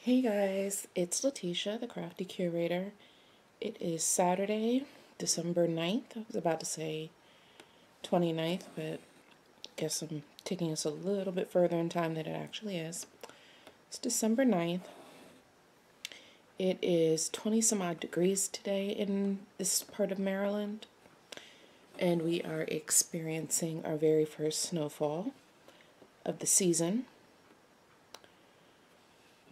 Hey guys, it's Letitia, the Crafty Curator. It is Saturday, December 9th. I was about to say 29th, but I guess I'm taking us a little bit further in time than it actually is. It's December 9th. It is 20 some odd degrees today in this part of Maryland, and we are experiencing our very first snowfall of the season.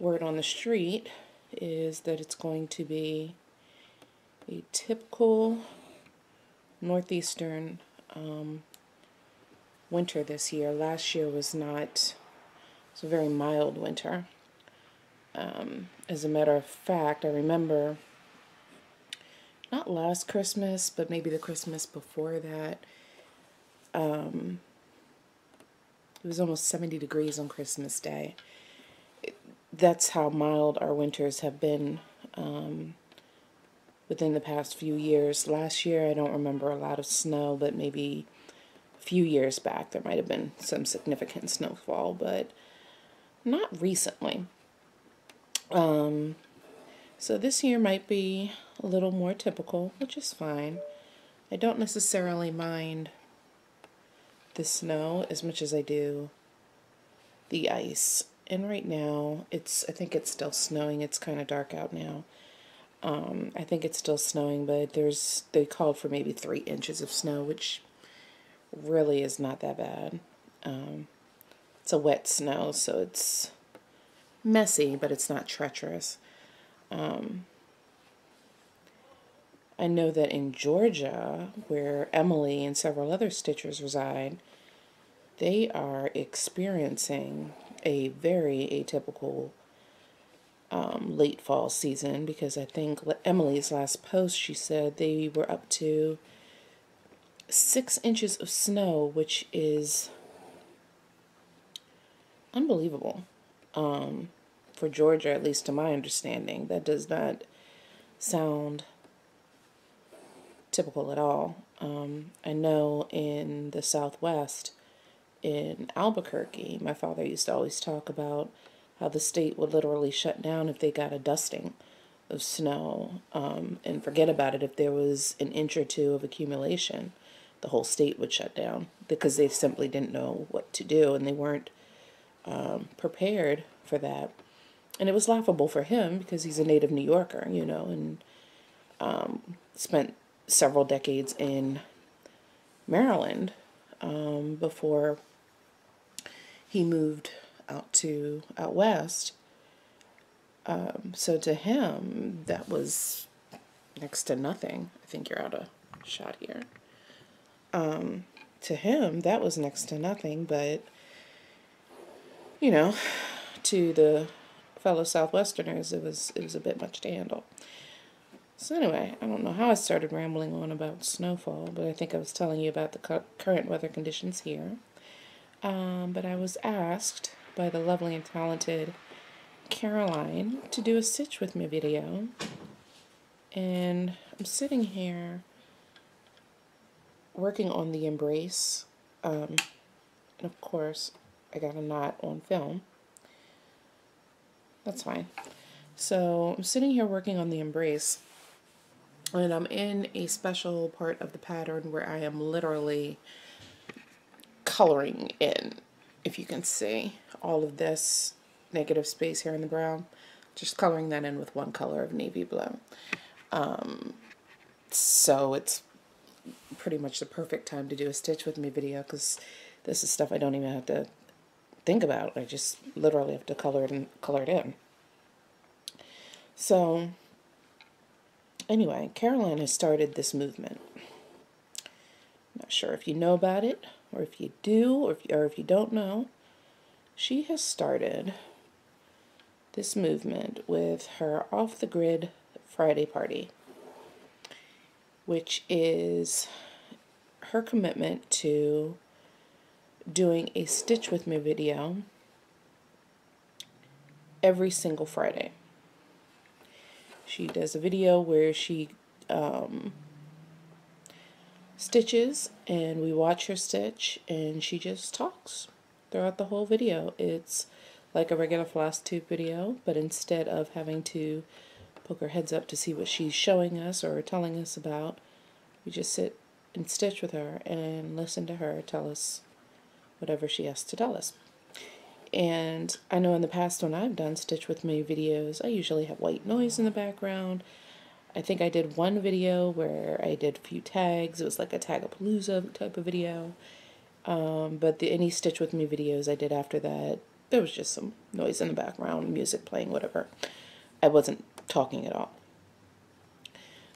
Word on the street is that it's going to be a typical northeastern winter this year. Last year was not, it was a very mild winter. As a matter of fact, I remember not last Christmas, but maybe the Christmas before that, it was almost 70 degrees on Christmas Day. That's how mild our winters have been within the past few years. Last year, I don't remember a lot of snow, but maybe a few years back there might have been some significant snowfall, but not recently. So this year might be a little more typical, which is fine. I don't necessarily mind the snow as much as I do the ice. And right now, I think it's still snowing. It's kind of dark out now. I think it's still snowing, but they called for maybe 3 inches of snow, which really is not that bad. It's a wet snow, so it's messy, but it's not treacherous. I know that in Georgia, where Emily and several other stitchers reside, they are experiencing a very atypical late fall season, because I think Emily's last post, she said they were up to 6 inches of snow, which is unbelievable for Georgia, at least to my understanding. That does not sound typical at all. I know in the Southwest, in Albuquerque, my father used to always talk about how the state would literally shut down if they got a dusting of snow, and forget about it if there was an inch or two of accumulation. The whole state would shut down because they simply didn't know what to do, and they weren't prepared for that. And it was laughable for him because he's a native New Yorker, and spent several decades in Maryland before he moved out west. So to him, that was next to nothing. I think you're out of shot here. To him, that was next to nothing, but to the fellow Southwesterners, it was a bit much to handle. So anyway, I don't know how I started rambling on about snowfall, but I think I was telling you about the current weather conditions here. But I was asked by the lovely and talented Caroline to do a stitch with me video. And I'm sitting here working on the embrace. And of course, I got a knot on film. That's fine. So I'm sitting here working on the embrace, and I'm in a special part of the pattern where I am literally coloring in, if you can see all of this negative space here in the brown, just coloring that in with one color of navy blue. So it's pretty much the perfect time to do a stitch with me video, because this is stuff I don't even have to think about. I just literally have to color it in. So anyway, Caroline has started this movement. I'm not sure if you know about it, or if you do, or if you don't know. She has started this movement with her Off the Grid Friday party, which is her commitment to doing a Stitch With Me video every single Friday. She does a video where she stitches, and we watch her stitch, and she just talks throughout the whole video. It's like a regular Flosstube video, but instead of having to poke our heads up to see what she's showing us or telling us about, we just sit and stitch with her and listen to her tell us whatever she has to tell us. And I know in the past when I've done Stitch With Me videos, I usually have white noise in the background. I think I did one video where I did a few tags. It was like a Tagapalooza type of video. But any Stitch With Me videos I did after that, there was just some noise in the background, music playing, whatever. I wasn't talking at all.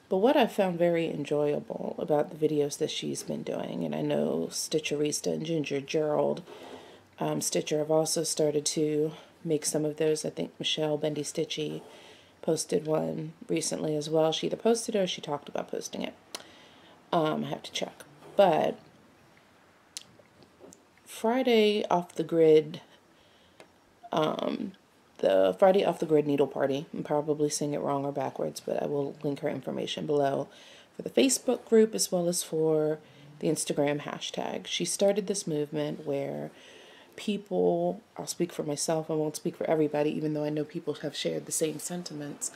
But what I found very enjoyable about the videos that she's been doing, and I know Stitcherista and Ginger Gerald Stitcher have also started to make some of those. I think Michelle Bendy Stitchy posted one recently as well. She either posted it or she talked about posting it. I have to check. But Friday Off the Grid, the Friday Off the Grid Needle Party, I'm probably saying it wrong or backwards, but I will link her information below for the Facebook group as well as for the Instagram hashtag. She started this movement where people, I'll speak for myself, I won't speak for everybody, even though I know people have shared the same sentiments,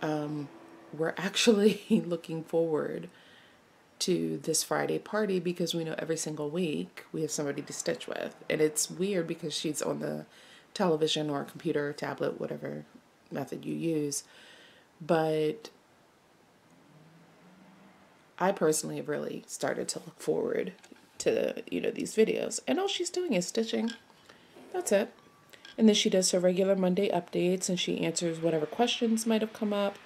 we're actually looking forward to this Friday party because we know every single week we have somebody to stitch with. And it's weird because she's on the television or computer or tablet, whatever method you use. But I personally have really started to look forward to, these videos. And all she's doing is stitching. That's it. And then she does her regular Monday updates and she answers whatever questions might have come up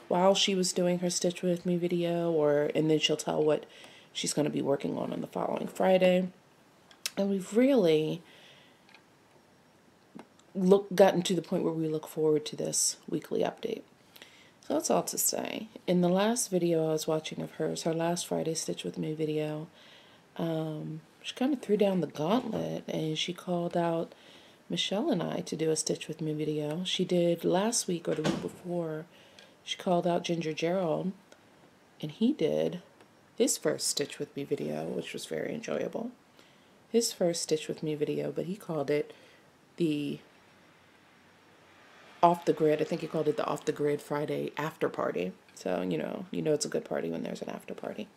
while she was doing her Stitch With Me video, and then she'll tell what she's going to be working on the following Friday. And we've really gotten to the point where we look forward to this weekly update. So that's all to say. In the last video I was watching of hers, her last Friday Stitch With Me video, she kind of threw down the gauntlet and she called out Michelle and I to do a Stitch With Me video. She did last week or the week before. She called out Ginger Gerald and he did his first Stitch With Me video, which was very enjoyable. His first Stitch With Me video, but he called it the Off the Grid. I think he called it the Off the Grid Friday after party. So, you know it's a good party when there's an after party.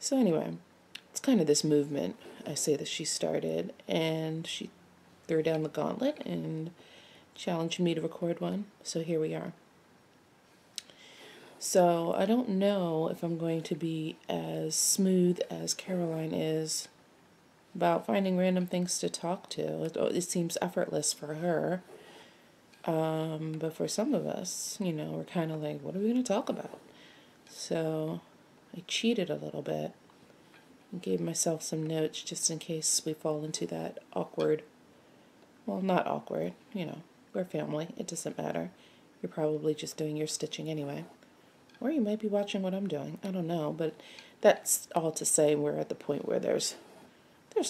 So anyway, it's kind of this movement, I say, that she started, and she threw down the gauntlet and challenged me to record one. So here we are. So I don't know if I'm going to be as smooth as Caroline is about finding random things to talk to. It seems effortless for her. But for some of us, we're kind of like, what are we going to talk about? So I cheated a little bit and gave myself some notes just in case we fall into that awkward, well, not awkward, we're family. It doesn't matter. You're probably just doing your stitching anyway. Or you might be watching what I'm doing. I don't know, but that's all to say we're at the point where there's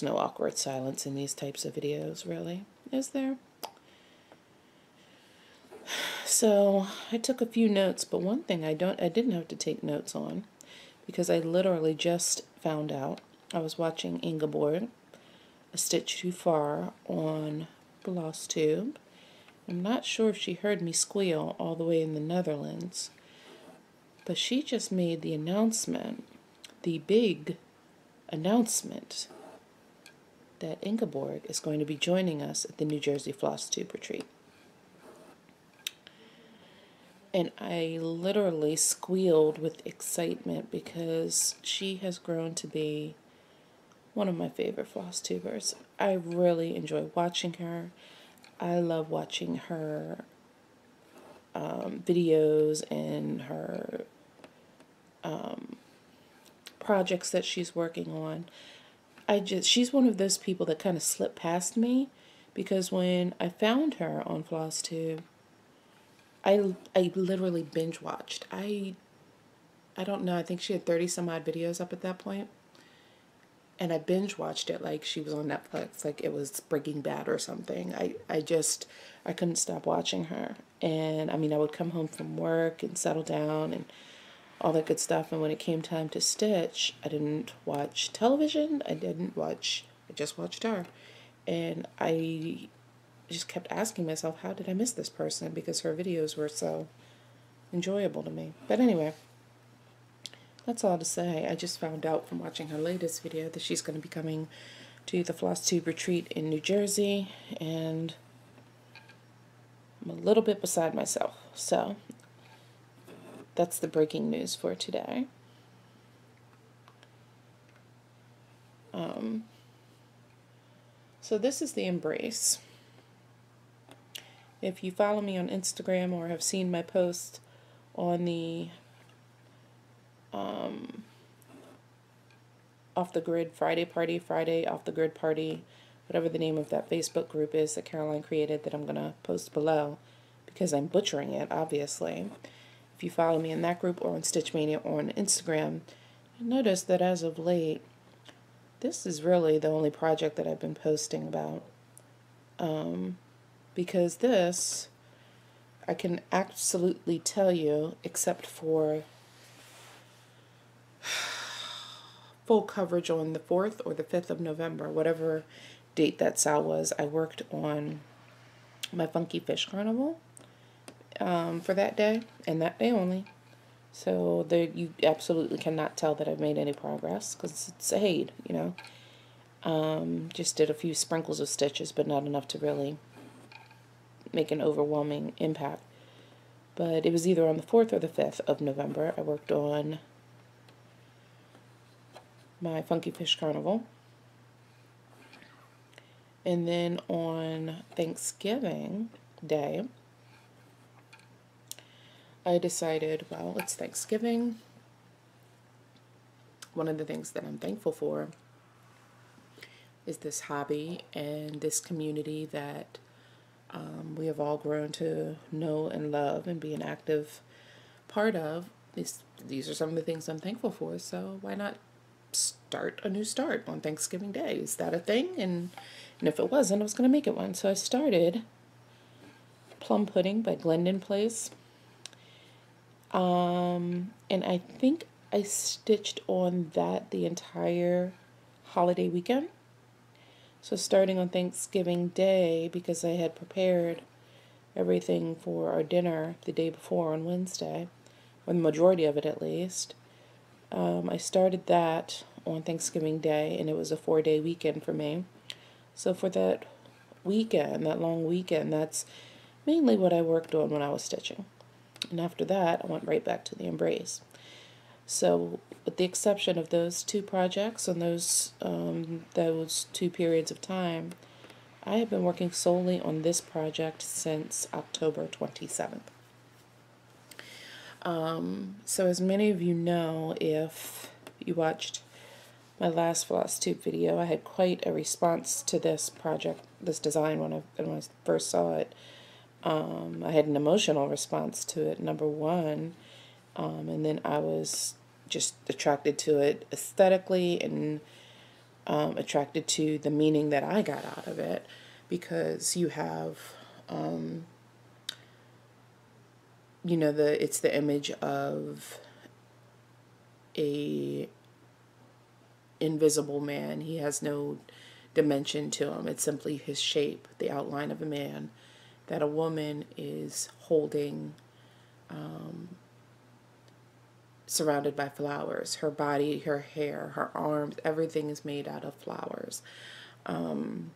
no awkward silence in these types of videos, really. Is there? So I took a few notes, but one thing I didn't have to take notes on because I literally just found out. I was watching Ingeborg, A Stitch Too Far on Flosstube. I'm not sure if she heard me squeal all the way in the Netherlands, but she just made the announcement, the big announcement, that Ingeborg is going to be joining us at the New Jersey Flosstube retreat. And I literally squealed with excitement because she has grown to be one of my favorite Flosstubers. I really enjoy watching her. I love watching her videos and her projects that she's working on. She's one of those people that kind of slipped past me because when I found her on Flosstube, I literally binge watched. I don't know, I think she had 30 some odd videos up at that point. And I binge watched it like she was on Netflix, like it was Breaking Bad or something. I couldn't stop watching her. And I mean, I would come home from work and settle down and all that good stuff. And when it came time to stitch, I didn't watch television. I just watched her. And I just kept asking myself, how did I miss this person? Because her videos were so enjoyable to me. But anyway, that's all to say. I just found out from watching her latest video that she's going to be coming to the Flosstube retreat in New Jersey, and I'm a little bit beside myself. So that's the breaking news for today. So this is the embrace. If you follow me on Instagram or have seen my post on the Off the Grid Friday party, Friday Off the Grid party, whatever the name of that Facebook group is that Caroline created, that I'm going to post below because I'm butchering it, obviously. If you follow me in that group or on Stitch Mania or on Instagram, you'll notice that as of late, this is really the only project that I've been posting about. Because this, I can absolutely tell you, except for full coverage on the 4th or the 5th of November, whatever date that sale was, I worked on my Funky Fish Carnival for that day, and that day only. So there, you absolutely cannot tell that I've made any progress, because it's a Haid, you know. Just did a few sprinkles of stitches, but not enough to really make an overwhelming impact. But it was either on the 4th or the 5th of November. I worked on my Funky Fish Carnival. And then on Thanksgiving Day, I decided, well, it's Thanksgiving. One of the things that I'm thankful for is this hobby and this community that we have all grown to know and love and be an active part of. These are some of the things I'm thankful for, so why not start a new start on Thanksgiving Day? Is that a thing? And if it wasn't, I was going to make it one. So I started Plum Pudding by Glendon Place. And I think I stitched on that the entire holiday weekend. So starting on Thanksgiving Day, because I had prepared everything for our dinner the day before on Wednesday, or the majority of it at least, I started that on Thanksgiving Day, and it was a 4-day weekend for me. So for that weekend, that long weekend, that's mainly what I worked on when I was stitching. And after that, I went right back to the embrace. So with the exception of those two projects and those 2 periods of time, I have been working solely on this project since October 27th. So as many of you know, if you watched my last Flosstube video, I had quite a response to this project, this design, when I first saw it. I had an emotional response to it, number one, and then I was just attracted to it aesthetically and attracted to the meaning that I got out of it, because you have, you know, it's the image of a invisible man. He has no dimension to him. It's simply his shape, the outline of a man, that a woman is holding, surrounded by flowers. Her body, her hair, her arms, everything is made out of flowers. And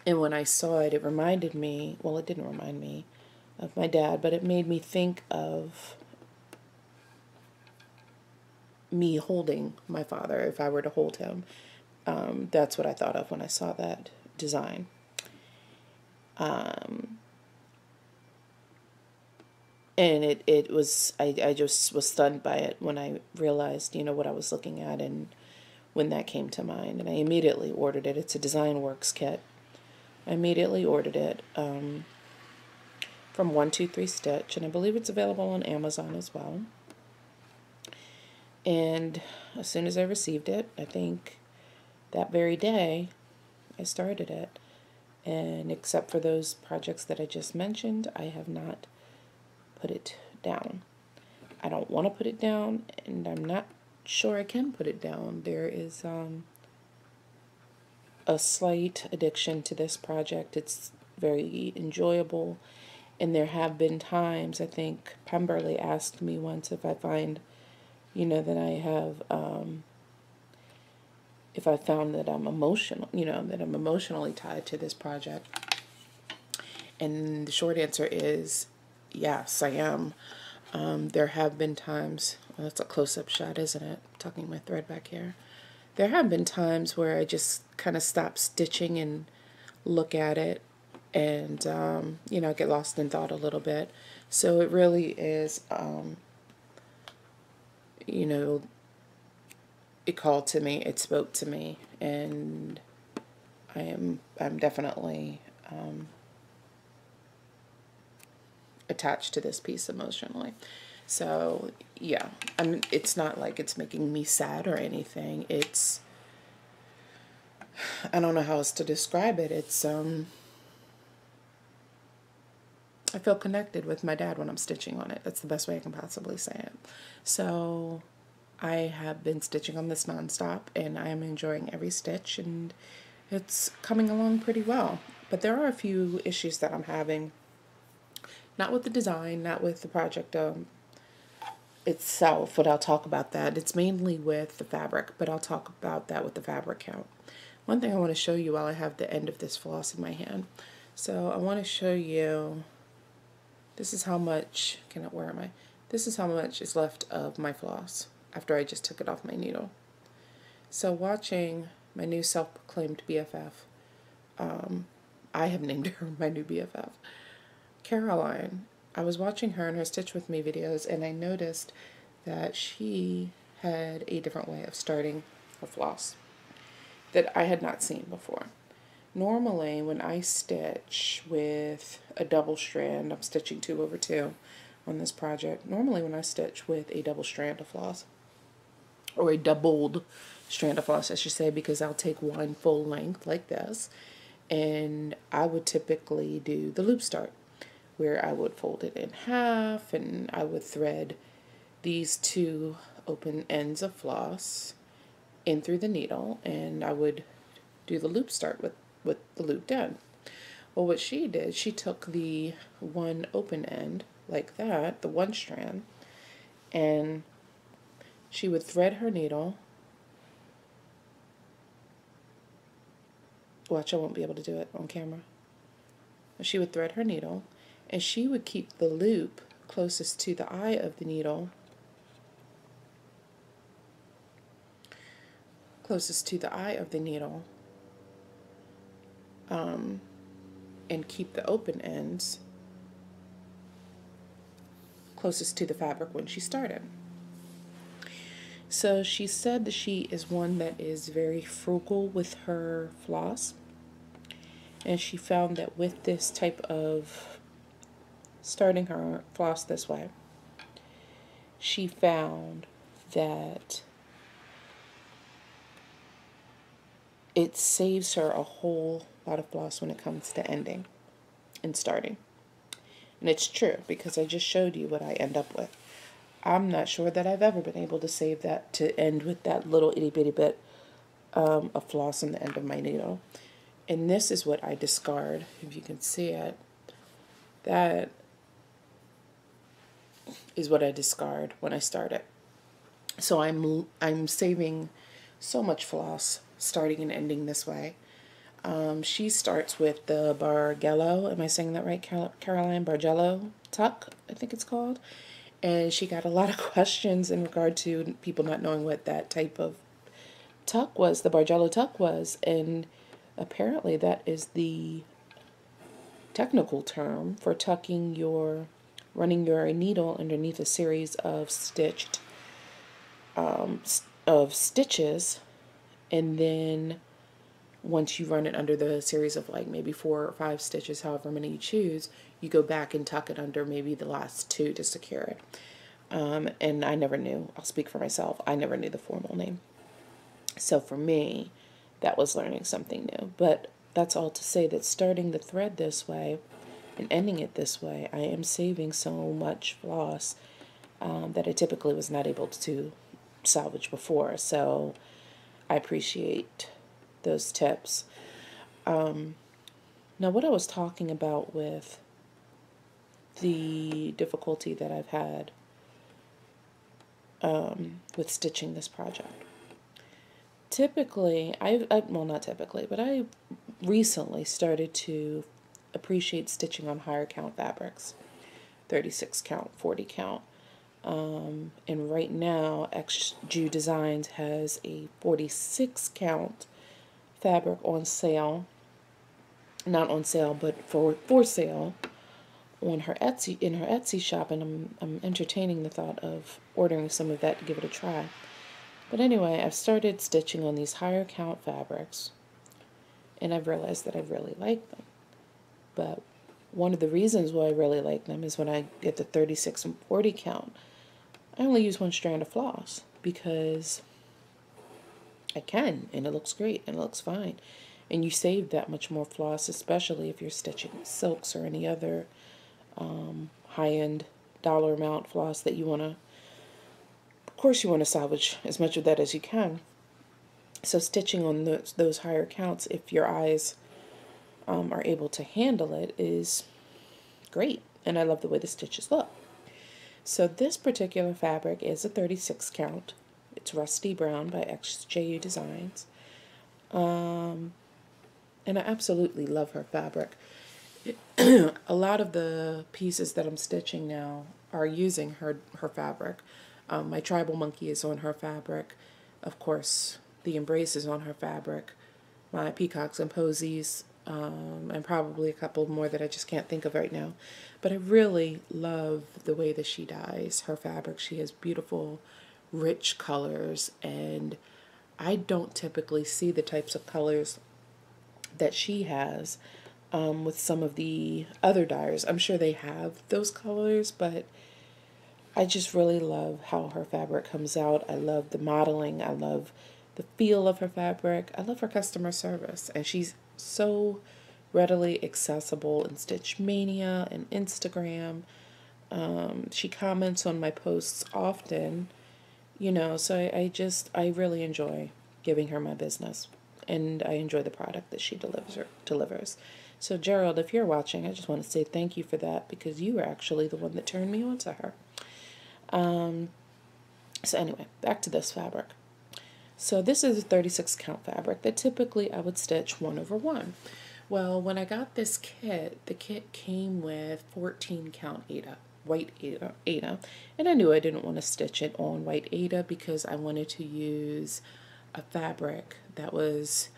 when I saw it, it reminded me, well, it didn't remind me of my dad, but it made me think of me holding my father, if I were to hold him. That's what I thought of when I saw that design. And it was, I just was stunned by it when I realized, you know, what I was looking at, and when that came to mind. And I immediately ordered it. It's a Design Works kit. I immediately ordered it from 123 Stitch, and I believe it's available on Amazon as well. And as soon as I received it, I think that very day, I started it. And except for those projects that I just mentioned, I have not put it down. I don't want to put it down, and I'm not sure I can put it down. There is a slight addiction to this project. It's very enjoyable. And there have been times, I think Pemberley asked me once if I find, that I have, if I found that I'm emotional, that I'm emotionally tied to this project. And the short answer is yes, I am. There have been times, well, that's a close-up shot, isn't it? Tucking my thread back here. There have been times where I just kind of stop stitching and look at it and, get lost in thought a little bit. So it really is, it called to me, it spoke to me, and I'm definitely attached to this piece emotionally. So yeah, it's not like it's making me sad or anything. It's, I don't know how else to describe it. It's I feel connected with my dad when I'm stitching on it. That's the best way I can possibly say it. So I have been stitching on this nonstop, and I am enjoying every stitch, and it's coming along pretty well. But there are a few issues that I'm having. Not with the design, not with the project itself, but I'll talk about that. It's mainly with the fabric, but I'll talk about that with the fabric count. One thing I want to show you while I have the end of this floss in my hand. So I want to show you, this is how much, where am I? This is how much is left of my floss after I just took it off my needle. So watching my new self-proclaimed BFF, I have named her my new BFF, Caroline. I was watching her and her Stitch With Me videos, and I noticed that she had a different way of starting her floss that I had not seen before. Normally, when I stitch with a double strand, I'm stitching 2/2 on this project. Normally, when I stitch with a double strand of floss, or a doubled strand of floss, I should say, because I'll take one full length like this, and I would typically do the loop start, where I would fold it in half, and I would thread these two open ends of floss in through the needle, and I would do the loop start with the looped end. Well, what she did, she took the one open end like that, the one strand, and she would thread her needle. Watch, I won't be able to do it on camera. She would thread her needle, and she would keep the loop closest to the eye of the needle, and keep the open ends closest to the fabric when she started. So she said that she is one that is very frugal with her floss, and she found that with this type of starting her floss this way, she found that it saves her a whole lot of floss when it comes to ending and starting. And it's true, because I just showed you what I end up with. I'm not sure that I've ever been able to save that to end with that little itty bitty bit of floss on the end of my needle. And this is what I discard, if you can see it. That is what I discard when I start it. So I'm saving so much floss starting and ending this way. She starts with the Bargello, am I saying that right, Caroline? Bargello tuck, I think it's called. And she got a lot of questions in regard to people not knowing what that type of tuck was, the Bargello tuck was. And apparently that is the technical term for tucking running your needle underneath a series of stitches, and then once you run it under the series of like maybe 4 or 5 stitches, however many you choose, you go back and tuck it under maybe the last 2 to secure it. And I never knew, I'll speak for myself, I never knew the formal name. So for me, that was learning something new. But that's all to say that starting the thread this way and ending it this way, I am saving so much floss that I typically was not able to salvage before. So I appreciate those tips. Now, what I was talking about with the difficulty that I've had with stitching this project. Typically, well, not typically, but I recently started to appreciate stitching on higher count fabrics, 36 count, 40 count. And right now, XJU Designs has a 46 count fabric on sale. Not on sale, but for sale on her Etsy shop, and I'm entertaining the thought of ordering some of that to give it a try. But anyway, I've started stitching on these higher count fabrics, and I've realized that I really like them. But one of the reasons why I really like them is when I get the 36 and 40 count, I only use one strand of floss because I can, and it looks great, and it looks fine. And you save that much more floss, especially if you're stitching silks or any other high-end dollar amount floss that you want to, of course you want to salvage as much of that as you can. So stitching on those higher counts, if your eyes are able to handle it, is great. And I love the way the stitches look. So this particular fabric is a 36 count. It's Rusty Brown by XJU Designs. And I absolutely love her fabric. A lot of the pieces that I'm stitching now are using her fabric. My tribal monkey is on her fabric. Of course, the embrace is on her fabric. My peacocks and posies, and probably a couple more that I just can't think of right now. But I really love the way that she dyes her fabric. She has beautiful, rich colors, and I don't typically see the types of colors that she has with some of the other dyers. I'm sure they have those colors, but I just really love how her fabric comes out. I love the modeling. I love the feel of her fabric. I love her customer service, and she's so readily accessible in Stitch Mania and Instagram. She comments on my posts often, so I really enjoy giving her my business, and I enjoy the product that she delivers. So Gerald, if you're watching, I just want to say thank you for that, because you were actually the one that turned me on to her. So anyway, back to this fabric. So this is a 36 count fabric that typically I would stitch 1/1. Well, when I got this kit, the kit came with 14 count Aida, white Aida, and I knew I didn't want to stitch it on white Aida because I wanted to use a fabric that was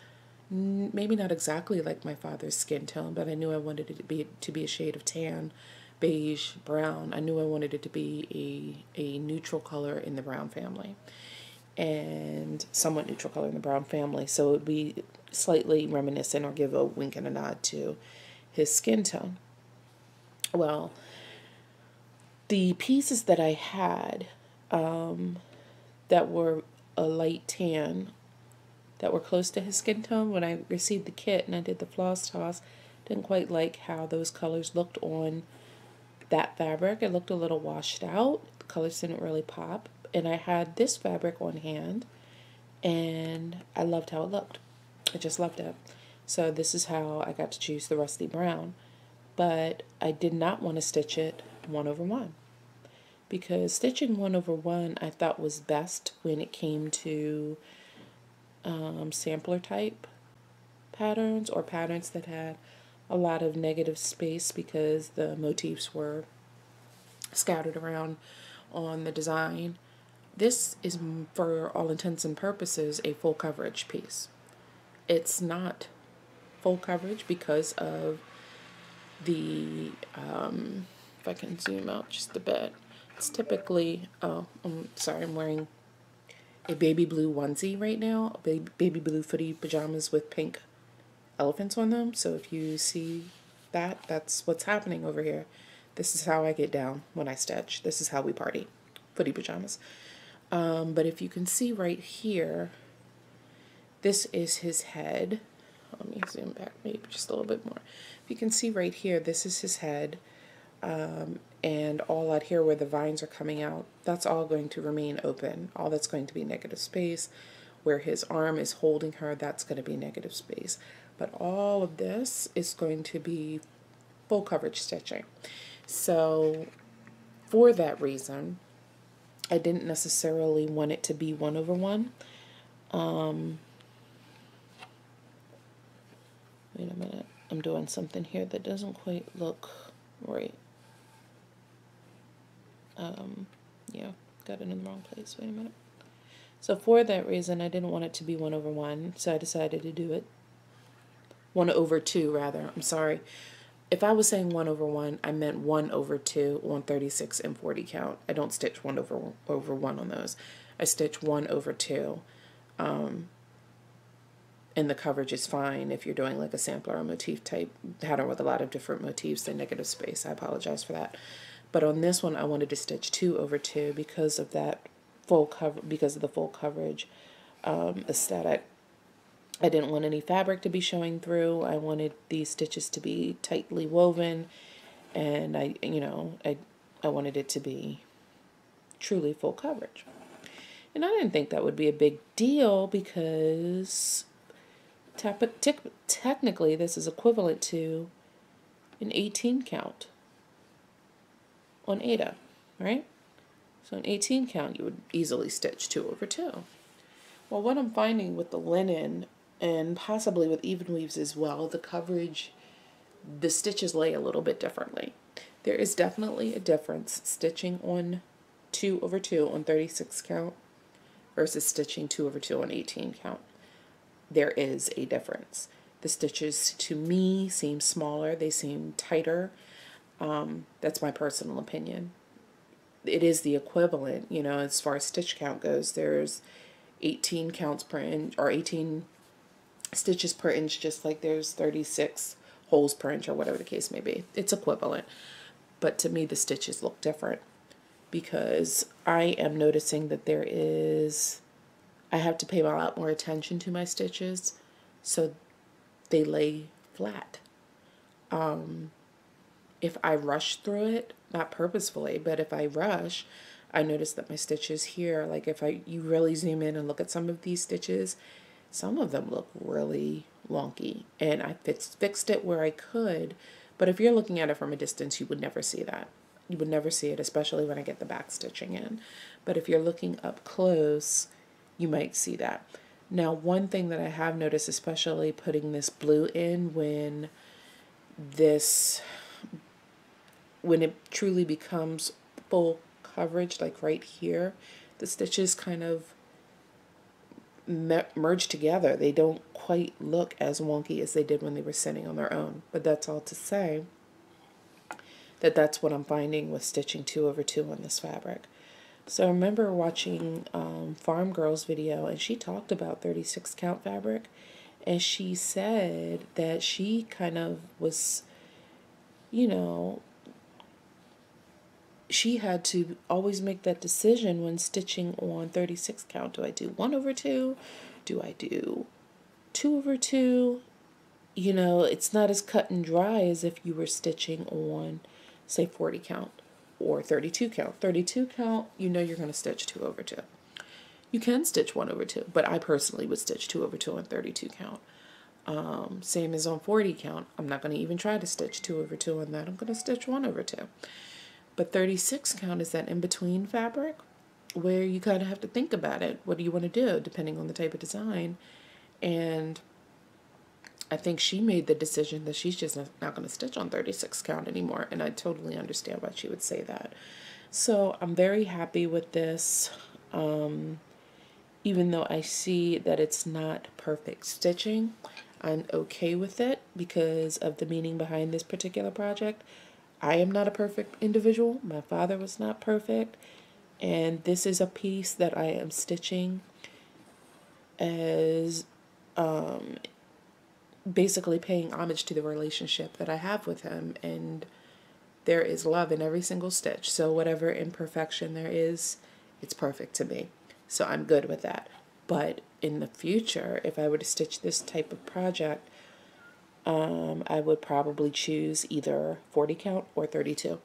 maybe not exactly like my father's skin tone, but I knew I wanted it to be a shade of tan, beige, brown. I knew I wanted it to be a neutral color in the brown family, and somewhat neutral color in the brown family, so it would be slightly reminiscent or give a wink and a nod to his skin tone. Well, the pieces that I had that were a light tan, that were close to his skin tone, when I received the kit and I did the floss toss, didn't quite like how those colors looked on that fabric. It looked a little washed out. The colors didn't really pop. And I had this fabric on hand, and I loved how it looked. I just loved it. So this is how I got to choose the Rusty Brown. But I did not want to stitch it 1/1, because stitching 1/1 I thought was best when it came to sampler type patterns, or patterns that had a lot of negative space because the motifs were scattered around on the design. This is, for all intents and purposes, a full coverage piece. It's not full coverage because of the, if I can zoom out just a bit, it's typically, oh, I'm sorry, I'm wearing a baby blue onesie right now, baby blue footy pajamas with pink elephants on them. So if you see that, that's what's happening over here. This is how I get down when I stitch. This is how we party, footy pajamas. But if you can see right here, this is his head. Let me zoom back maybe just a little bit more. If you can see right here, this is his head. And all out here where the vines are coming out, that's all going to remain open. All that's going to be negative space. Where his arm is holding her, that's going to be negative space. but all of this is going to be full coverage stitching. So for that reason, I didn't necessarily want it to be 1/1. Wait a minute, I'm doing something here that doesn't quite look right. Yeah, got it in the wrong place. Wait a minute. So for that reason, I didn't want it to be 1/1, so I decided to do it 1/2 rather. I'm sorry. If I was saying 1/1, I meant 1/2 on 36 and 40 count. I don't stitch 1/1 on those. I stitch 1/2. And the coverage is fine if you're doing like a sampler or motif type pattern with a lot of different motifs and negative space. I apologize for that. But on this one, I wanted to stitch 2/2 because of that full cover, because of the full coverage aesthetic. I didn't want any fabric to be showing through. I wanted these stitches to be tightly woven, and I wanted it to be truly full coverage. And I didn't think that would be a big deal because technically this is equivalent to an 18 count on Ada, right? So an 18 count, you would easily stitch 2/2. Well, what I'm finding with the linen, and possibly with even weaves as well, the coverage, the stitches lay a little bit differently. There is definitely a difference stitching on 2/2 on 36 count versus stitching 2/2 on 18 count. There is a difference. The stitches to me seem smaller, they seem tighter. That's my personal opinion. It is the equivalent, you know, as far as stitch count goes. There's 18 counts per inch, or 18 stitches per inch, just like there's 36 holes per inch, or whatever the case may be. It's equivalent. But to me, the stitches look different because I am noticing that I have to pay a lot more attention to my stitches so they lay flat. If I rush through it, not purposefully, but if I rush, I notice that my stitches here, like if you really zoom in and look at some of these stitches, some of them look really wonky, and I fixed it where I could, but if you're looking at it from a distance, you would never see that. You would never see it, especially when I get the back stitching in. But if you're looking up close, you might see that. Now, one thing that I have noticed, especially putting this blue in when it truly becomes full coverage, like right here, the stitches kind of merge together. They don't quite look as wonky as they did when they were sitting on their own. But that's all to say that that's what I'm finding with stitching 2/2 on this fabric. So I remember watching Farm Girl's video, and she talked about 36 count fabric, and she said that she kind of was, you know, she had to always make that decision when stitching on 36 count. Do I do 1/2? Do I do 2/2? You know, it's not as cut and dry as if you were stitching on, say, 40 count or 32 count. 32 count, you know you're going to stitch 2/2. You can stitch 1/2, but I personally would stitch 2/2 on 32 count. Same as on 40 count. I'm not going to even try to stitch 2/2 on that. I'm going to stitch 1/2. But 36 count is that in-between fabric where you kind of have to think about it. What do you want to do, depending on the type of design? And I think she made the decision that she's just not going to stitch on 36 count anymore. And I totally understand why she would say that. So I'm very happy with this. Even though I see that it's not perfect stitching, I'm okay with it because of the meaning behind this particular project. I am not a perfect individual. My father was not perfect. And this is a piece that I am stitching as basically paying homage to the relationship that I have with him. And there is love in every single stitch. So whatever imperfection there is, it's perfect to me. So I'm good with that. But in the future, if I were to stitch this type of project, I would probably choose either 40 count or 32.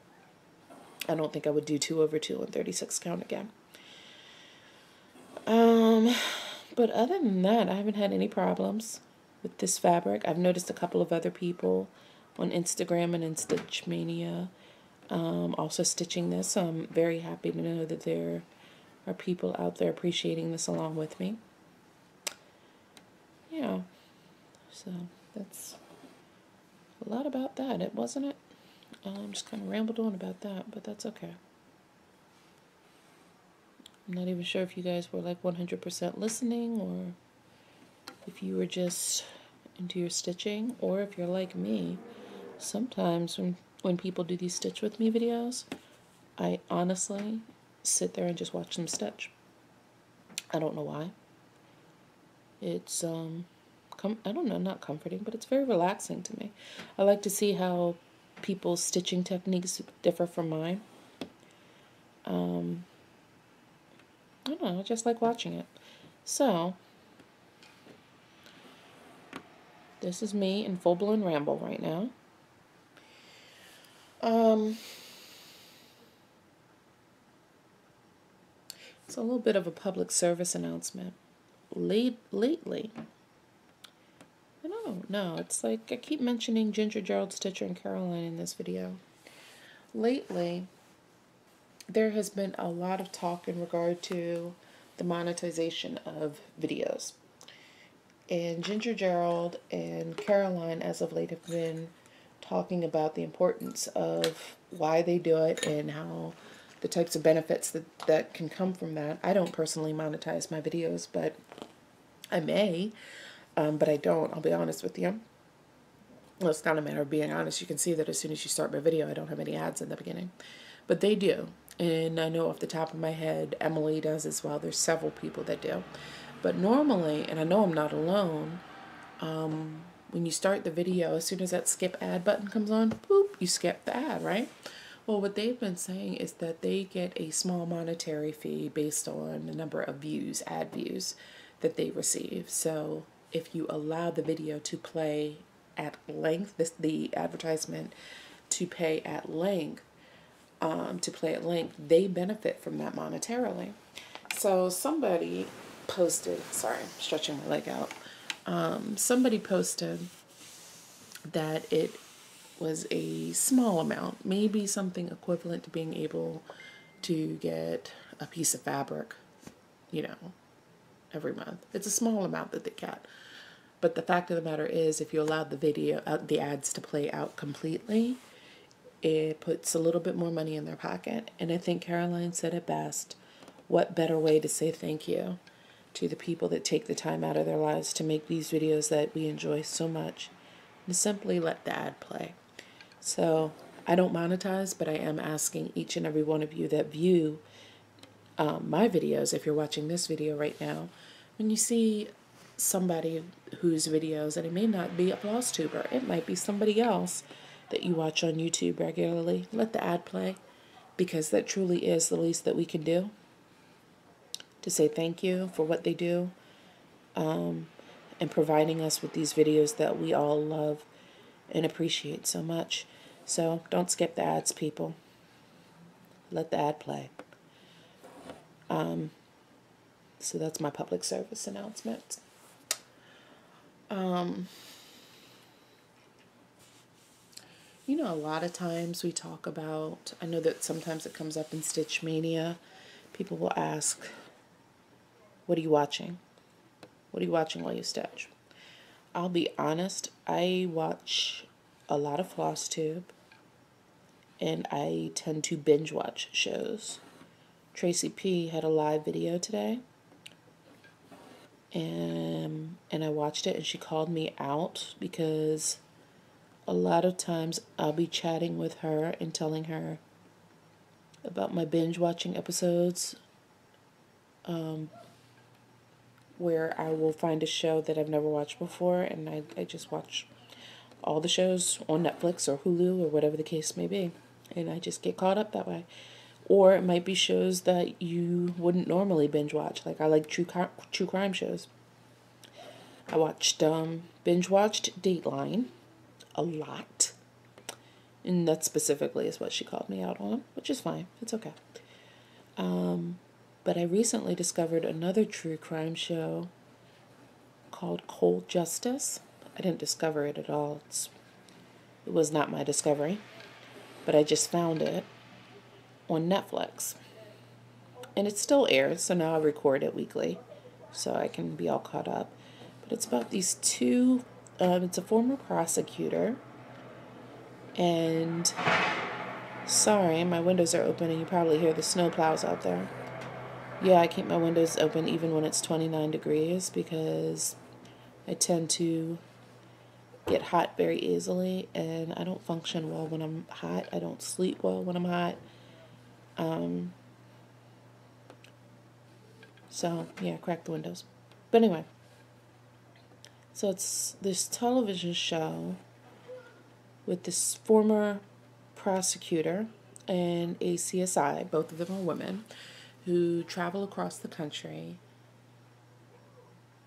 I don't think I would do 2/2 and 36 count again. But other than that, I haven't had any problems. with this fabric. I've noticed a couple of other people on Instagram and in Stitch Mania also stitching this, so I'm very happy to know that there are people out there appreciating this along with me. Yeah, so that's a lot about that, wasn't it? Just kind of rambled on about that, but that's okay. I'm not even sure if you guys were like 100% listening, or if you were just into your stitching, or if you're like me. Sometimes when people do these stitch with me videos, I honestly sit there and just watch them stitch. I don't know why. It's I don't know, not comforting, but it's very relaxing to me. I like to see how people's stitching techniques differ from mine. I don't know, I just like watching it. So, this is me in full-blown ramble right now. It's a little bit of a public service announcement. Lately, I don't know, it's like I keep mentioning Ginger, Gerald, Stitcher, and Caroline in this video. Lately, there has been a lot of talk in regard to the monetization of videos. And Ginger, Gerald, and Caroline, as of late, have been talking about the importance of why they do it and how the types of benefits that can come from that. I don't personally monetize my videos, but I may, but I don't. I'll be honest with you. Well, it's not a matter of being honest. You can see that as soon as you start my video, I don't have any ads in the beginning. But they do. And I know off the top of my head, Emily does as well. There's several people that do. But normally, and I know I'm not alone, when you start the video, as soon as that skip ad button comes on, boop, you skip the ad, right? Well, what they've been saying is that they get a small monetary fee based on the number of views, ad views, that they receive. So if you allow the video to play at length, the advertisement to pay at length, they benefit from that monetarily. So somebody posted, sorry, I'm stretching my leg out. Somebody posted that it was a small amount, maybe something equivalent to being able to get a piece of fabric, every month. It's a small amount that they get. But the fact of the matter is, if you allowed the ads to play out completely, it puts a little bit more money in their pocket. And I think Caroline said it best. What better way to say thank you to the people that take the time out of their lives to make these videos that we enjoy so much, and simply let the ad play. So I don't monetize, but I am asking each and every one of you that view my videos, if you're watching this video right now, when you see somebody whose videos, and it may not be a Flosstuber, it might be somebody else that you watch on YouTube regularly, let the ad play, because that truly is the least that we can do to say thank you for what they do, and providing us with these videos that we all love and appreciate so much. So don't skip the ads, people. Let the ad play. So that's my public service announcement. A lot of times we talk about, I know that sometimes it comes up in Stitch Mania, people will ask, what are you watching? What are you watching while you stitch? I'll be honest, I watch a lot of Flosstube, and I tend to binge watch shows. Tracy P had a live video today, and I watched it, and she called me out because a lot of times I'll be chatting with her and telling her about my binge watching episodes, where I will find a show that I've never watched before, and I just watch all the shows on Netflix or Hulu or whatever the case may be, and I just get caught up that way. Or it might be shows that you wouldn't normally binge watch. Like I like true crime shows. I binge watched Dateline a lot, and that specifically is what she called me out on, which is fine. It's okay. But I recently discovered another true crime show called Cold Justice. I didn't discover it at all. It was not my discovery, but I just found it on Netflix. And it still airs, so now I record it weekly so I can be all caught up. But it's about these two, it's a former prosecutor, and sorry, my windows are open and you probably hear the snow plows out there. Yeah, I keep my windows open even when it's 29 degrees because I tend to get hot very easily, and I don't function well when I'm hot. I don't sleep well when I'm hot. So, yeah, crack the windows. But anyway, so it's this television show with this former prosecutor and a CSI, both of them are women, who travel across the country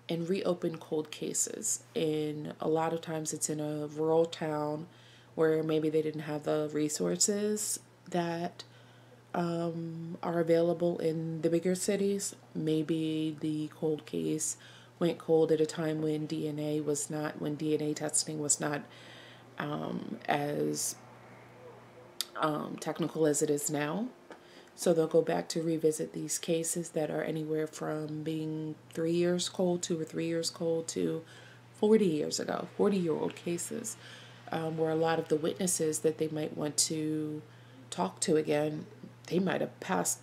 and reopen cold cases. And a lot of times it's in a rural town where maybe they didn't have the resources that are available in the bigger cities. Maybe the cold case went cold at a time when DNA testing was not as technical as it is now. So they'll go back to revisit these cases that are anywhere from being 3 years cold, 2 or 3 years cold, to 40 years ago, 40-year-old cases, where a lot of the witnesses that they might want to talk to again, they might have passed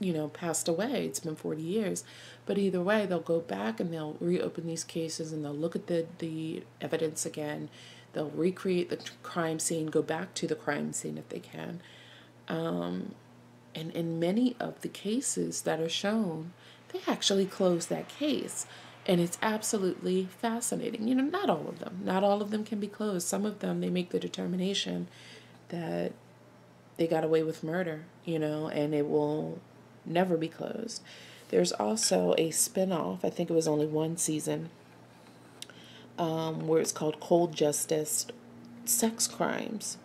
away. It's been 40 years. But either way, they'll go back and they'll reopen these cases and they'll look at the evidence again. They'll recreate the crime scene, go back to the crime scene if they can. And in many of the cases that are shown, they actually close that case. And it's absolutely fascinating. Not all of them. Not all of them can be closed. Some of them, they make the determination that they got away with murder, and it will never be closed. There's also a spin-off, I think it was only one season, where it's called Cold Justice, Sex Crimes,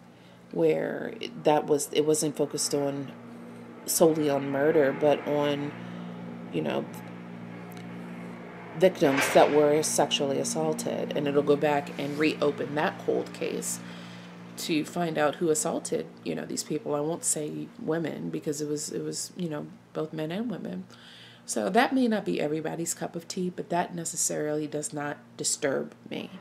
where it wasn't focused on solely on murder, but on, victims that were sexually assaulted. And it'll go back and reopen that cold case to find out who assaulted, these people. I won't say women because it was, both men and women. So that may not be everybody's cup of tea, but that necessarily does not disturb me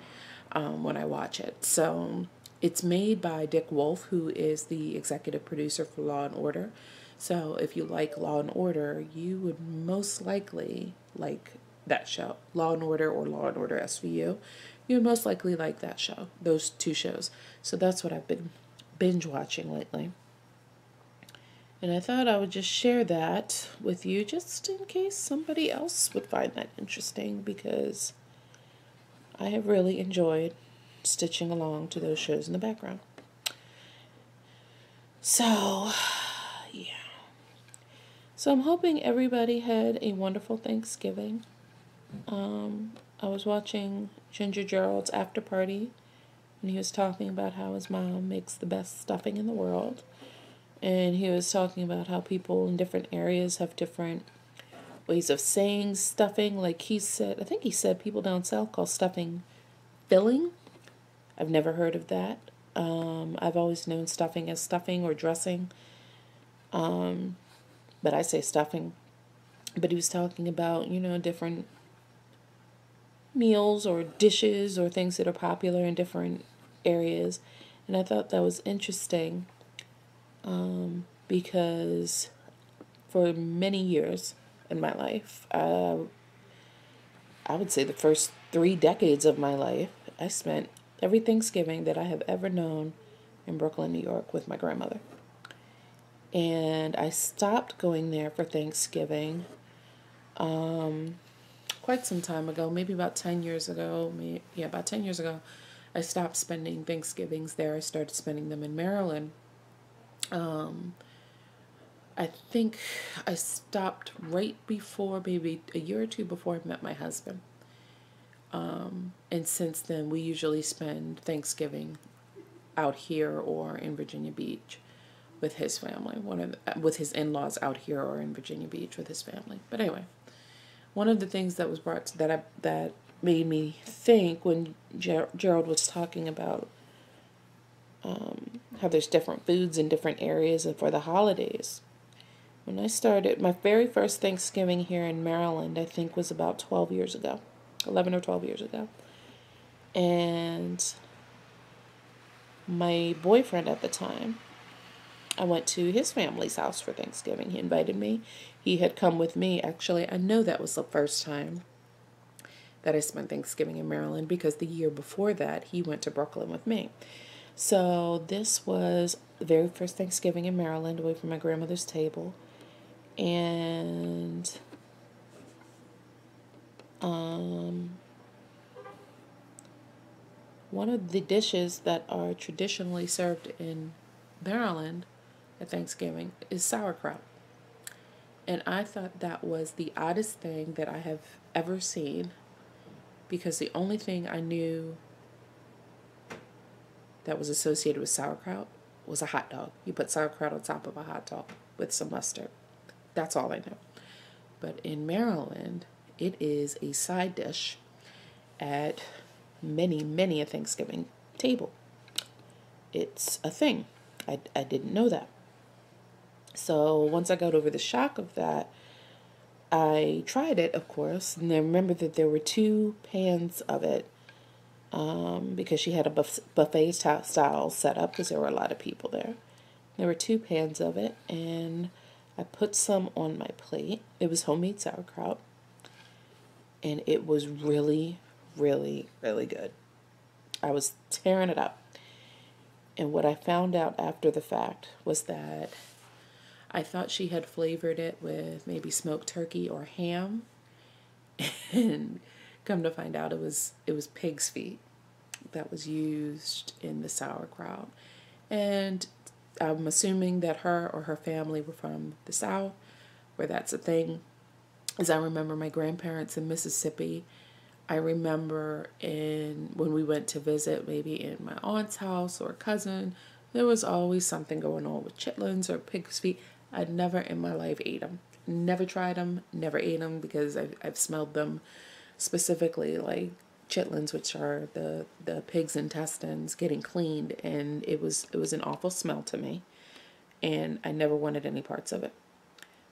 when I watch it. So it's made by Dick Wolf, who is the executive producer for Law and Order. So if you like Law and Order, you would most likely like that show, Law and Order or Law and Order SVU. You would most likely like that show, those two shows. So that's what I've been binge watching lately. And I thought I would just share that with you just in case somebody else would find that interesting, because I have really enjoyed stitching along to those shows in the background. So, yeah. So I'm hoping everybody had a wonderful Thanksgiving. I was watching Ginger Gerald's after party, and he was talking about how his mom makes the best stuffing in the world. And he was talking about how people in different areas have different ways of saying stuffing. Like I think he said people down south call stuffing filling. I've never heard of that. I've always known stuffing as stuffing or dressing. But I say stuffing. But he was talking about, different meals or dishes or things that are popular in different areas. And I thought that was interesting because for many years in my life, I would say the first 3 decades of my life, I spent every Thanksgiving that I have ever known in Brooklyn, New York with my grandmother. And I stopped going there for Thanksgiving quite some time ago, maybe about 10 years ago. About 10 years ago, I stopped spending Thanksgivings there. I started spending them in Maryland. I think I stopped right before, maybe a year or two before I met my husband. And since then, we usually spend Thanksgiving out here or in Virginia Beach with his family. With his in-laws out here or in Virginia Beach with his family. But anyway, one of the things that was brought that made me think when Gerald was talking about how there's different foods in different areas and for the holidays. When I started, my very first Thanksgiving here in Maryland, I think was about 12 years ago, 11 or 12 years ago. And my boyfriend at the time, I went to his family's house for Thanksgiving. He invited me. He had come with me. Actually, I know that was the first time that I spent Thanksgiving in Maryland because the year before that, he went to Brooklyn with me. So this was the very first Thanksgiving in Maryland, away from my grandmother's table. And one of the dishes that are traditionally served in Maryland at Thanksgiving is sauerkraut. And I thought that was the oddest thing that I have ever seen, because the only thing I knew that was associated with sauerkraut was a hot dog. You put sauerkraut on top of a hot dog with some mustard. That's all I know. But in Maryland, it is a side dish at many a Thanksgiving table. It's a thing. I didn't know that. So once I got over the shock of that, I tried it, of course, and I remember that there were 2 pans of it, because she had a buffet style set up because there were a lot of people there. There were 2 pans of it, and I put some on my plate. It was homemade sauerkraut, and it was really good. I was tearing it up. And what I found out after the fact was that I thought she had flavored it with maybe smoked turkey or ham, and come to find out it was pig's feet that was used in the sauerkraut. And I'm assuming that her or her family were from the South, where that's a thing. As I remember my grandparents in Mississippi, I remember when we went to visit, maybe in my aunt's house or a cousin, there was always something going on with chitlins or pig's feet. I'd never in my life ate them. Never tried them, never ate them, because I've smelled them, specifically like chitlins, which are the pig's intestines getting cleaned, and it was an awful smell to me, and I never wanted any parts of it.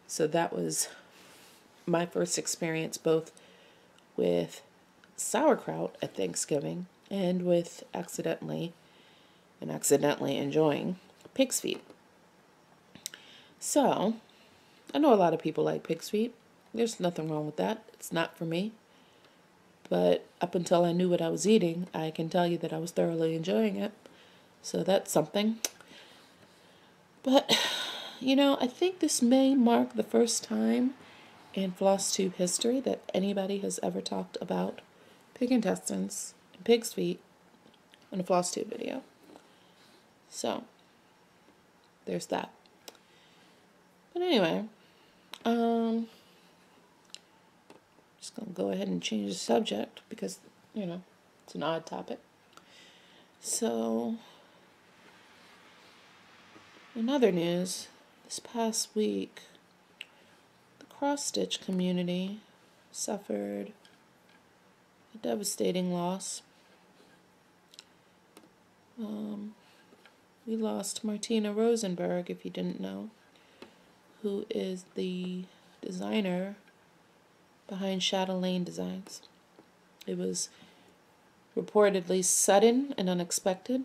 So that was my first experience, both with sauerkraut at Thanksgiving and with accidentally enjoying pig's feet. So I know a lot of people like pig's feet. There's nothing wrong with that. It's not for me. But up until I knew what I was eating, I can tell you that I was thoroughly enjoying it. So that's something. But, I think this may mark the first time in Flosstube history that anybody has ever talked about pig intestines and pig's feet in a Flosstube video. So, there's that. But anyway, just going to go ahead and change the subject because, it's an odd topic. So, in other news, this past week, the cross-stitch community suffered a devastating loss. We lost Martina Rosenberg, if you didn't know, who is the designer behind Chatelaine Designs. It was reportedly sudden and unexpected,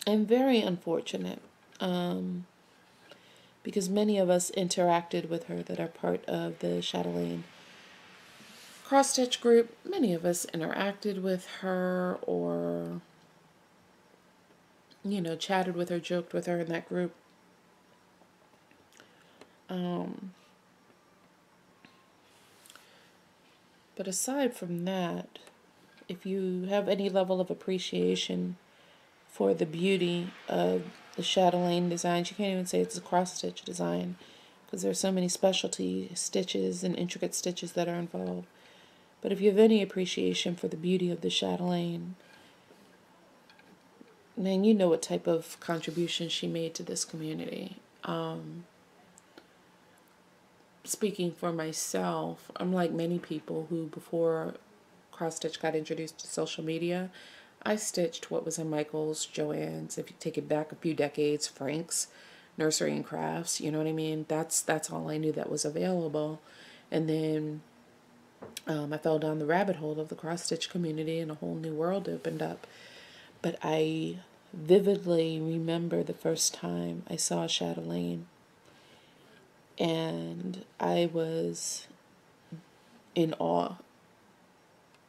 and very unfortunate, because many of us interacted with her that are part of the Chatelaine cross-stitch group. Many of us interacted with her or, chatted with her, joked with her in that group. But aside from that, if you have any level of appreciation for the beauty of the Chatelaine designs, you can't even say it's a cross-stitch design because there are so many specialty stitches and intricate stitches that are involved. But if you have any appreciation for the beauty of the Chatelaine, then you know what type of contribution she made to this community. Speaking for myself, I'm like many people who, before cross stitch got introduced to social media, I stitched what was in Michael's, Joann's, if you take it back a few decades, Frank's, Nursery and Crafts, you know what I mean? That's all I knew that was available. And then I fell down the rabbit hole of the cross stitch community and a whole new world opened up. But I vividly remember the first time I saw chatelaine, and I was in awe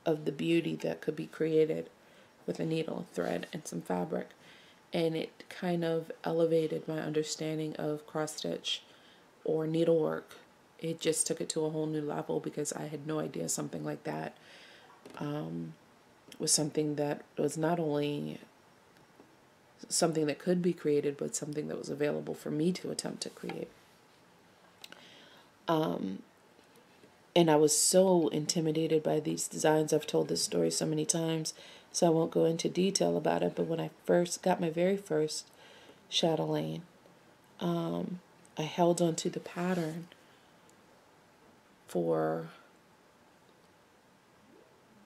of the beauty that could be created with a needle, thread, and some fabric. And it kind of elevated my understanding of cross stitch or needlework. It just took it to a whole new level because I had no idea something like that was something that was not only something that could be created, but something that was available for me to attempt to create. And I was so intimidated by these designs. I've told this story so many times, so I won't go into detail about it. But when I first got my very first chatelaine, I held onto the pattern for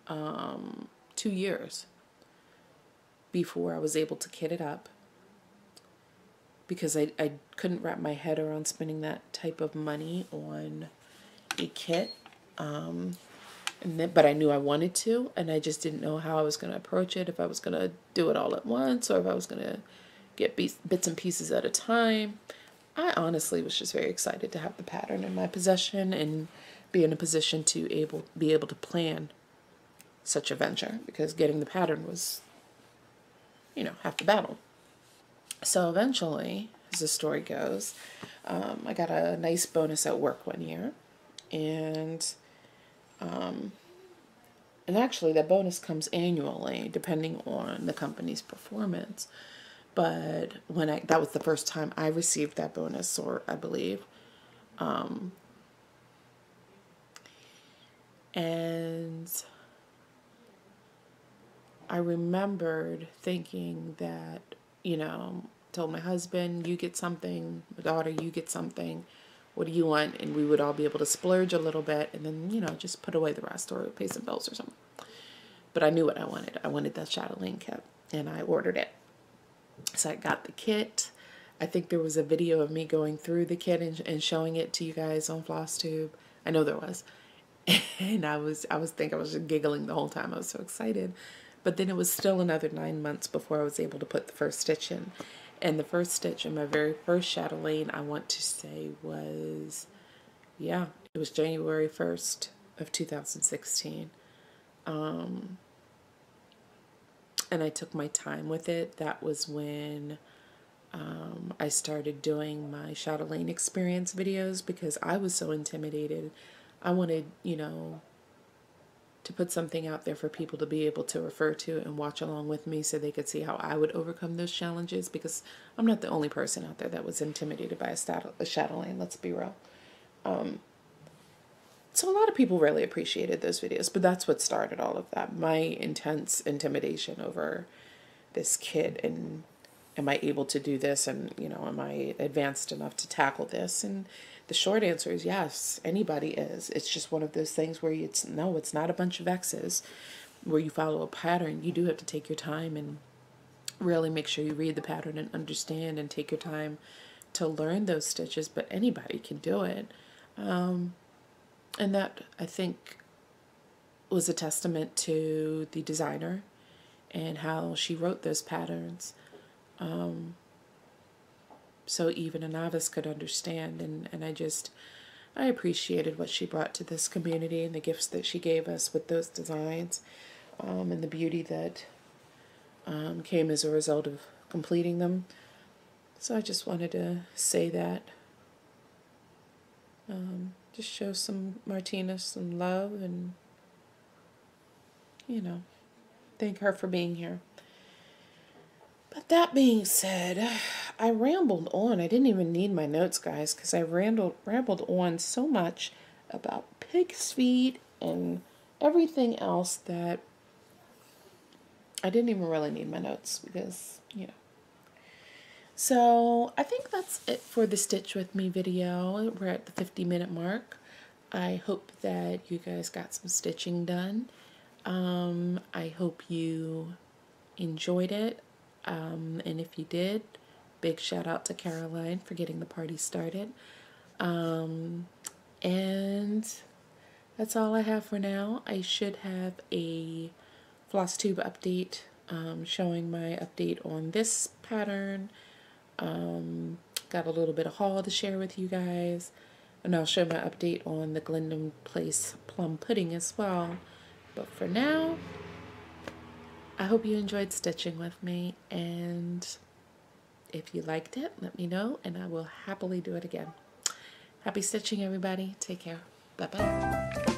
2 years before I was able to kit it up, because I couldn't wrap my head around spending that type of money on a kit. But I knew I wanted to, and I just didn't know how I was going to approach it, if I was going to do it all at once or if I was going to get bits and pieces at a time. I honestly was just very excited to have the pattern in my possession and be in a position to be able to plan such a venture, because getting the pattern was, half the battle. So eventually, as the story goes, I got a nice bonus at work one year, and actually that bonus comes annually depending on the company's performance. But that was the first time I received that bonus, or I believe. And I remembered thinking that, told my husband, you get something, my daughter, you get something. What do you want? And we would all be able to splurge a little bit and then, just put away the rest or pay some bills or something. But I knew what I wanted. I wanted that chatelaine kit, and I ordered it. So I got the kit. I think there was a video of me going through the kit and showing it to you guys on Flosstube. I know there was. And I was just giggling the whole time. I was so excited. But then it was still another 9 months before I was able to put the first stitch in. And the first stitch in my very first chatelaine, I want to say was, it was January 1st of 2016. And I took my time with it. That was when I started doing my chatelaine experience videos, because I was so intimidated. I wanted, to put something out there for people to be able to refer to and watch along with me so they could see how I would overcome those challenges, because I'm not the only person out there that was intimidated by a chatelaine, let's be real. So a lot of people really appreciated those videos, but that's what started all of that. My intense intimidation over this kit, and am I able to do this, and am I advanced enough to tackle this? And the short answer is yes, anybody is. It's just one of those things where it's not a bunch of X's where you follow a pattern. You do have to take your time and really make sure you read the pattern and understand and take your time to learn those stitches, but anybody can do it. And that, I think, was a testament to the designer and how she wrote those patterns. So even a novice could understand, and I appreciated what she brought to this community and the gifts that she gave us with those designs, and the beauty that came as a result of completing them. So I just wanted to say that, just show some Martina some love, and thank her for being here. But that being said, I rambled on. I didn't even need my notes, guys, because I rambled on so much about pig's feet and everything else that I didn't even really need my notes, because, So I think that's it for the Stitch With Me video. We're at the 50-minute mark. I hope that you guys got some stitching done. I hope you enjoyed it. And if you did, big shout out to Caroline for getting the party started. And that's all I have for now. I should have a Flosstube update showing my update on this pattern. Got a little bit of haul to share with you guys. And I'll show my update on the Glendon Place plum pudding as well. But for now, I hope you enjoyed stitching with me. And if you liked it, let me know and I will happily do it again. Happy stitching, everybody. Take care. Bye-bye.